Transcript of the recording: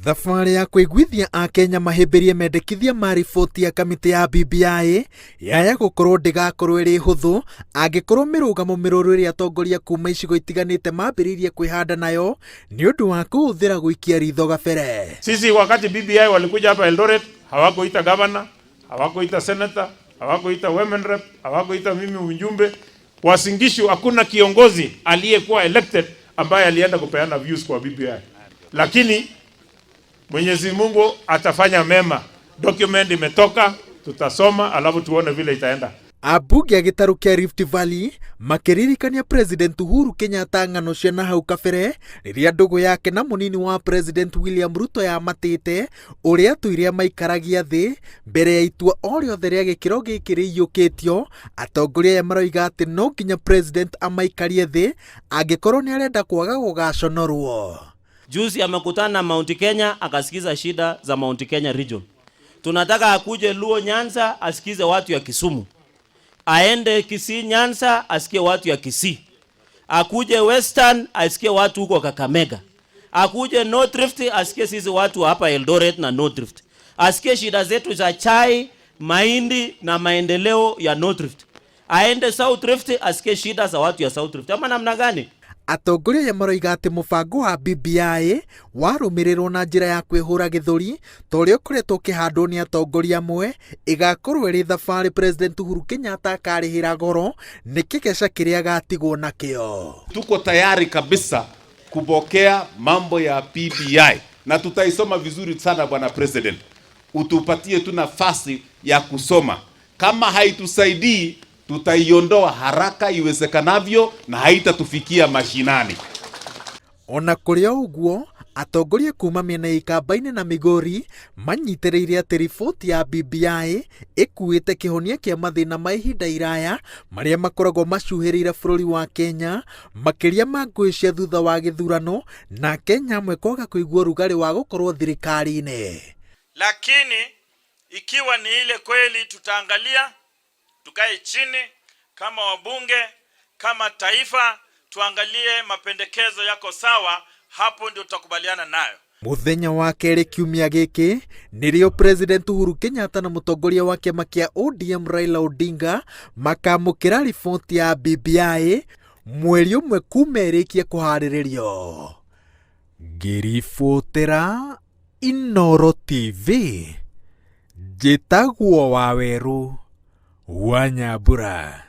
Thabarĩ ya kũiguithia a Kenya mahĩmbĩrie mendekithia ma riboti ya kamĩtĩ ya BBI yaya gũkorwo ndĩgakorwo ĩrĩ hũthũ angĩkorwo mĩrũgamo mĩrũrũ ĩrĩa atongoria kuma icigo itiganĩte mambĩrĩirie kwĩhanda nayo nĩ ũndũ wa kũhũthĩra gũikia ritho gabere. Sisi wakati BBI walikuja hapa Eldoret hawakuita governor, hawakuita senator, hawakuita women rep, hawakuita mimi mjumbe. Uasin Gishu hakuna kiongozi aliyekuwa elected ambaye alienda kupeana views kwa BBI. Lakini Mwenyezi Mungu atafanya mema. Document imetoka, tutasoma alafu tuone vile itaenda. Abunge a gĩtarũ kĩa Rift Valley makĩririkania President Uhuru Kenyatta ng'ano cia na hau kabere rĩrĩa ndũgũ yake na mũnini wa President William Ruto yamatĩte ũrĩa atũire maikaragia thĩ mbere ya itua o rĩothe rĩa gĩkĩro gĩkĩ rĩiyũkĩtio. Atongoria aya maroiga atĩ no nginya President amaikarie thĩ angĩkorwo nĩ arenda kwaga gũgaconorwo. Juzi amekutana na Mount Kenya akasikiza shida za Mount Kenya region. Tunataka akuje Luo Nyanza asikize watu ya Kisumu. Aende Kisii Nyanza asikie watu ya Kisii. Akuje Western asikie watu huko Kakamega. Akuje North Rift asikie sisi watu hapa Eldoret na North Rift. Asikie shida zetu za chai, mahindi na maendeleo ya North Rift. Aende South Rift asikie shida za watu ya South Rift. Ama namna gani? Atongoria ya maroiga atĩ mũbango wa BBI warũmĩrĩrwo na njĩra ya kwĩhũra gĩthũri ta ũrĩa ũkoretwo ũkĩhandwo nĩ atongoria amwe ĩgakorwo ĩrĩ thabarĩ President Uhuru Kenyatta akarĩhĩra goro nĩ kĩgeca kĩrĩa gatigwo nakĩo. Tuko tayari kabisa kupokea mambo ya BBI na tutaisoma vizuri sana bwana President. Utupatie tu nafasi ya kusoma. Kama haitusaidii tutaiondoa haraka iwezekanavyo na haitatufikia mashinani. Ona kũrĩ o ũguo atongoria kuma mĩena ya Ikamba-inĩ na Migori manyitĩrĩire atĩ riboti ya BBI ĩkuĩte kĩhonia kĩa mathĩna ma ihinda iraya marĩa makoragwo macuhĩrĩire bũrũri wa Kenya makĩria ma ngũĩ cia thutha wa gĩthurano na Kenya amwe kwaga kũigua rugarĩ wa gũkorwo thirikari-inĩ. Lakini ikiwa ni ile kweli tutaangalia, tukae chini kama wabunge, kama taifa, tuangalie mapendekezo yako sawa, hapo ndio tutakubaliana nayo. Muthenya wa kerĩ kiumia gĩkĩ nĩrĩo President Uhuru Kenyatta na mũtongoria wa kĩama kĩa ODM Raila Odinga makamũkĩra riboti ya BBI mweri ũmwe kuma ĩrĩkie kũharĩrĩrio. Ngĩribotera Inooro TV, njĩtagwo Waweru wa Nyambura.